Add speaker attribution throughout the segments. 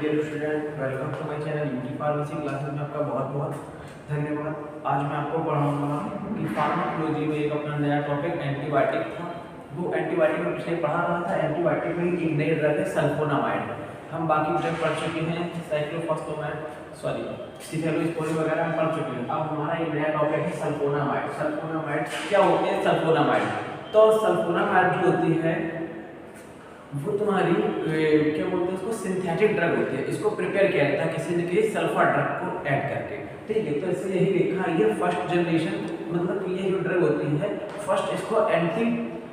Speaker 1: Dear student, welcome to my channel UT pharmacy classes में आपका बहुत बहुत धन्यवाद। आज मैं आपको पढ़ाऊंगा कि फार्माकोलॉजी में एक अपना नया टॉपिक एंटीबायोटिक था। वो एंटीबायोटिक में पिछले पढ़ा रहा था। एंटीबायोटिक में एक नई ड्रग है सल्फोनामाइड। हम बाकी ड्रग पढ़ चुके हैं, साइक्लोफॉस्फेमाइड, सिफेलोस्पोरिन वगैरह हम पढ़ चुके हैं। अब हमारा एक नया टॉपिक है सल्फोनामाइड। सल्फोनामाइड क्या होते हैं? सल्फोनामाइड तो सल्फोनामाइड जो होती है वो तुम्हारी क्या बोलते हैं उसको, सिंथेटिक ड्रग होती है। इसको प्रिपेयर किया जाता है किसी न किसी सल्फर ड्रग को ऐड करके, ठीक है। तो इसलिए यही लिखा है, ये फर्स्ट जनरेशन, मतलब ये जो ड्रग होती है फर्स्ट, इसको एंटी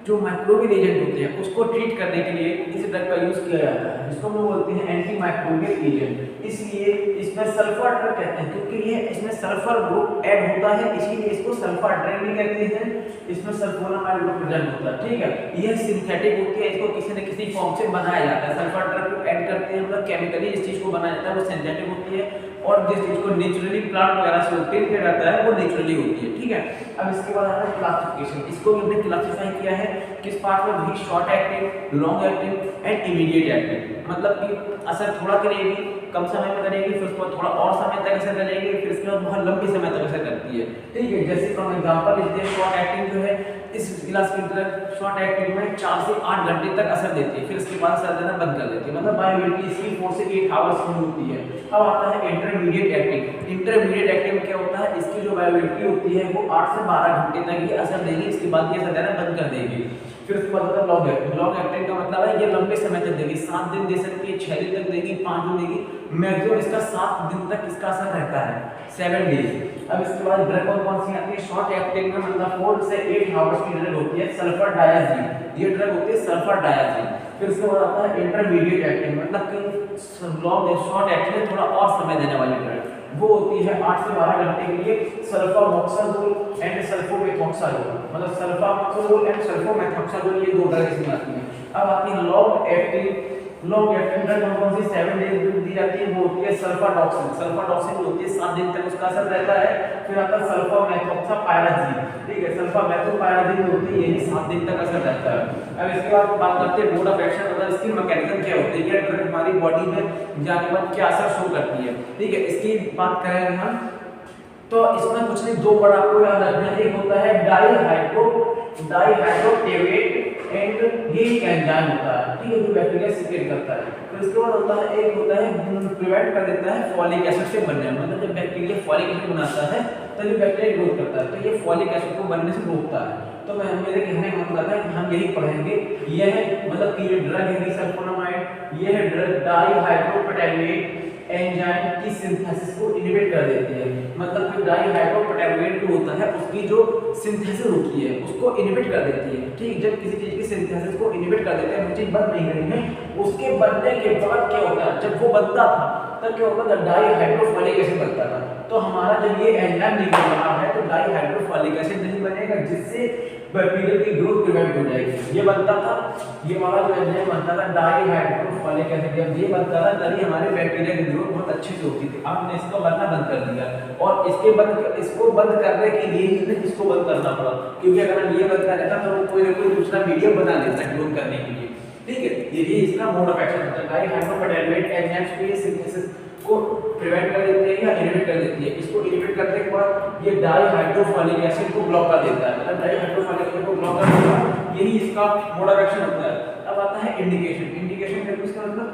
Speaker 1: जो माइक्रोबियल एजेंट होते हैं उसको ट्रीट करने के लिए इस ड्रग का यूज किया जाता है, जिसको हम बोलते हैं एंटी माइक्रोबियल एजेंट। इसलिए इसमें सल्फर ड्रग कहते हैं, क्योंकि ये इसमें सल्फर ग्रुप ऐड होता है, इसीलिए इसको सल्फर ड्रग भी कहते हैं। इसमें सल्फोनामाइड ग्रुप प्रेजेंट होता है, ठीक है। यह सिंथेटिक होती है, इसको किसी न किसी फॉर्म से बनाया जाता है। सल्फर ड्रग को ऐड करते हैं, मतलब केमिकली इस चीज को बनाया जाता है, वो सिंथेटिक होती है। और जिस चीज को नेचुरली प्लांट वगैरह से ऑब्टेन किया जाता है वो नेचुरली होती है, ठीक है। अब इसके बाद आता है क्लासिफिकेशन। इसको हमने क्लासिफाई किया है किस पार्ट में भी, short active, long active and immediate active. मतलब कि असर थोड़ा करेगी, कम समय में करेगी, फिर उसको थोड़ा और समय तक असर करेगी, फिर उसके बाद बहुत लंबे समय तक असर करती है, ठीक है। जैसे फॉर एग्जांपल इसलिए शॉर्ट एक्टिव जो है, इस गिलास की ड्रग शॉर्ट एक्टिव में 4 से 8 घंटे तक असर देती है, फिर उसके बाद असर देना बंद कर देती है। मतलब बायोअवेलेबिलिटी इसकी 4 से 8 आवर्स की होती है। अब आता है इंटरमीडिएट एक्टिव। इंटरमीडिएट एक्टिव में क्या होता है, इसकी जो बायोअवेलेबिलिटी होती है वो 8 से 12 घंटे तक ये असर देगी, इसके बाद ये असर देना बंद कर देगी। फिर उसके बाद आता है लॉन्ग एक्टिव। लॉन्ग एक्टिव का मतलब है ये लंबे समय तक देगी, 7 दिन दे सकती है, 6 दिन तक देगी, 5 दिन देगी, मैक्सिमम इसका 7 दिन तक इसका असर रहता है, 7 डेज। अब इसके बाद ड्रग कौन सी आती है शॉर्ट एक्टिव में, मतलब 4 से 8 आवर्स की ड्रग होती है सल्फर डायज़ीन। ये ड्रग होती है सल्फर डायज़ीन। फिर उसके बाद आता है इंटरमीडिएट एक्टिव, मतलब कि लॉन्ग शॉर्ट एक्टिव में थोड़ा और समय देने वाली ड्रग, वो होती है 8 से 12 घंटे के लिए सल्फामोक्साजोल एंड सल्फोमेथोक्साजोल। मतलब सल्फामोक्साजोल एंड सल्फोमेथोक्साजोल ये दो ड्रग इसमें आती हैं। अब आती है long active. Long active drug कौन सी 7 डेज दी जाती है, वो होती है सल्फाडॉक्सिन। सल्फाडॉक्सिन होती है 7 दिन तक उसका असर रहता है। फिर आता है सल्फामेथोक्सापायराजीन, ठीक है। सल्फामेथोपायराजीन होती है, यही 7 दिन तक असर रहता है। अब इसके बाद बात करते हैं मोड ऑफ एक्शन, मतलब इसकी मैकेनिज्म क्या होती है, ये ड्रग हमारी बॉडी में जाने के बाद क्या असर शो करती है, ठीक है। इसकी बात करेंगे हम, तो इसमें कुछ नहीं, दो वर्ड आपको याद रखना है। एक होता है डाइहाइड्रोटेवेट एंड ये एक एंजाइम होता है, ठीक है, जो बैक्टीरिया सीक्रेट करता है। फिर इसके बाद होता है एक होता है प्रिवेंट कर देता है फॉलिक एसिड से बनने, मतलब जब बैक्टीरिया फॉलिक एसिड बनाता है तब ये बैक्टीरिया ग्रोथ करता है, तो ये फॉलिक एसिड को बनने से रोकता है। तो मैं मेरे कहने का मतलब है कि हम यही पढ़ेंगे। यह है मतलब कि ये ड्रग है सल्फोनामाइड, ये है ड्रग डाइहाइड्रोटेवेट एंजाइम की सिंथेसिस को इनहिबिट कर देती है। मतलब कि डाइहाइड्रोटेवेट जो होता है उसकी जो सिंथेसिस होती है उसको इनहिबिट कर देती है, ठीक। जब किसी चीज की सिंथेसिस को इनहिबिट कर देते हैं, वो चीज बंद नहीं करेंगे, उसके बनने के बाद क्या होता है, जब वो बनता था तब क्या होता था, डाइहाइड्रोफोलिक एसिड बनता था। तो हमारा जब ये एंजाइम नहीं बन रहा है तो डाइहाइड्रोफोलिक एसिड नहीं बनेगा, जिससे बैक्टीरिया की ग्रोथ प्रिवेंट हो जाएगी। ये बनता था, ये वाला जो एंजाइम बनता था डाइहाइड्रोफोलिक एसिड, जब ये बनता था तभी हमारे बैक्टीरिया की ग्रोथ बहुत अच्छे से होती थी। हमने इसको बनना बंद कर दिया, और इसको बंद करने के लिए इसको बंद करना पड़ा, क्योंकि अगर हम ये बंद कर देता तो कोई ना कोई दूसरा मीडियम बना लेता है ग्रोथ करने के लिए, ठीक है। ये इसका मोड ऑफ एक्शन होता है। डाइहाइड्रोटेवेट एंजाइम्स की सिंथेसिस को प्रिवेंट कर देते हैं या इनहिबिट कर देती है। इसको इनहिबिट करने के बाद ये डाइहाइड्रोफोलिक एसिड को ब्लॉक कर देता है, मतलब डाइहाइड्रोफोलिक एसिड को ब्लॉक कर देता है, यही इसका मोड ऑफ एक्शन होता है। अब आता है इंडिकेशन। इंडिकेशन का इसका मतलब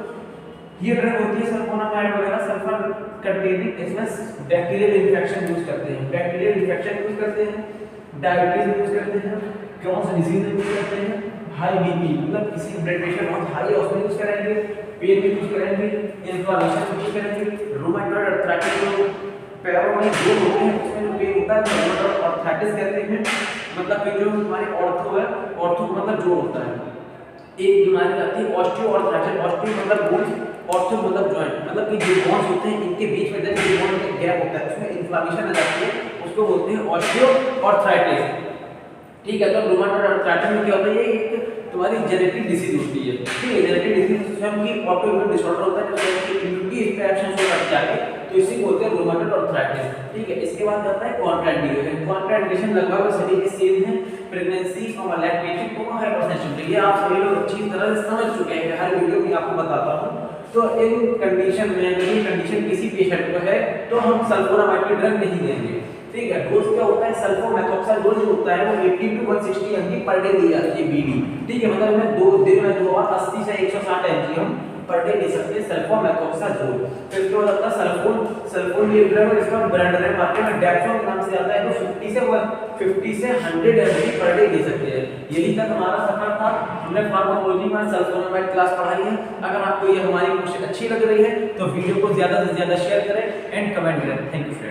Speaker 1: ये ड्रग होती है सल्फोनामाइड वगैरह सल्फर कंटेनिंग, इसमें बैक्टीरियल इन्फेक्शन यूज करते हैं, बैक्टीरियल इन्फेक्शन यूज करते हैं, डायबिटीज यूज करते हैं, क्रॉन्स डिजीज यूज करते हैं, हाई बीपी मतलब किसी ब्लड प्रेशर बहुत हाई है उसमें यूज करेंगे, पेन में यूज करेंगे, इन्फ्लेमेशन यूज करेंगे, रूमेटॉइड अर्थराइटिस जो पैरों में जोड़ होते हैं उसमें जो पेन होता है रूमेटॉइड अर्थराइटिस कहते हैं। मतलब कि जो हमारे ऑर्थो है, ऑर्थो मतलब जोड़ होता है। एक बीमारी आती है ऑस्टियोआर्थराइटिस, ऑस्टियो मतलब बोन्स, ऑर्थो मतलब जॉइंट, मतलब कि जो बोन्स होते हैं इनके बीच में जो बोन में गैप होता है उसमें इन्फ्लेमेशन आ जाती है, उसको बोलते हैं ऑस्टियोआर्थराइटिस, ठीक है। तो रूमेटॉइड अर्थराइटिस में क्या होता है, ये एक तुम्हारी जेनेटिक डिसीज होती है, ठीक है। जेनेटिक डिसीज स्वयं की ऑटोइम्यून डिसऑर्डर होता है जिसमें इम्यूनिटी इस पे एक्शन शो करती है, तो इसी को बोलते हैं रूमेटॉइड अर्थराइटिस, ठीक है। इसके बाद आता है कॉन्ट्राइंडिकेशन। कॉन्ट्राइंडिकेशन लगभग सभी के सेम है, प्रेगनेंसी और लैक्टेशन को हाइपोटेंशन, ये आप सभी लोग अच्छी तरह से समझ चुके हैं, हर वीडियो में आपको बताता हूं। तो इन कंडीशन में अगर ये कंडीशन किसी पेशेंट को है तो हम सल्फोनामाइड की ड्रग नहीं देंगे। ठीक है, डोज क्या होता है, सल्फोमेथोक्साइल डोज होता है वो 80 टू 160 mg पर डे दी जाती है बीडी। ठीक है, मतलब हमें 2 दिन में 2 बार 80 से 160 mg हम पर डे ले सकते हैं सल्फोमेथोक्साजोल। फिर उसके बाद आता है सल्फोन ये ड्रग है, इसका ब्रांड नेम मार्केट में डेप्सोन के नाम से आता है। तो 50 से 100 mg पर डे ले सकते हैं। यही तक हमारा सफर था। हमने फार्माकोलॉजी में सल्फोनामाइड क्लास पढ़ाई है। अगर आपको ये हमारी कोशिश अच्छी लग रही है तो वीडियो को ज्यादा से ज्यादा शेयर करें एंड कमेंट करें। Thank you.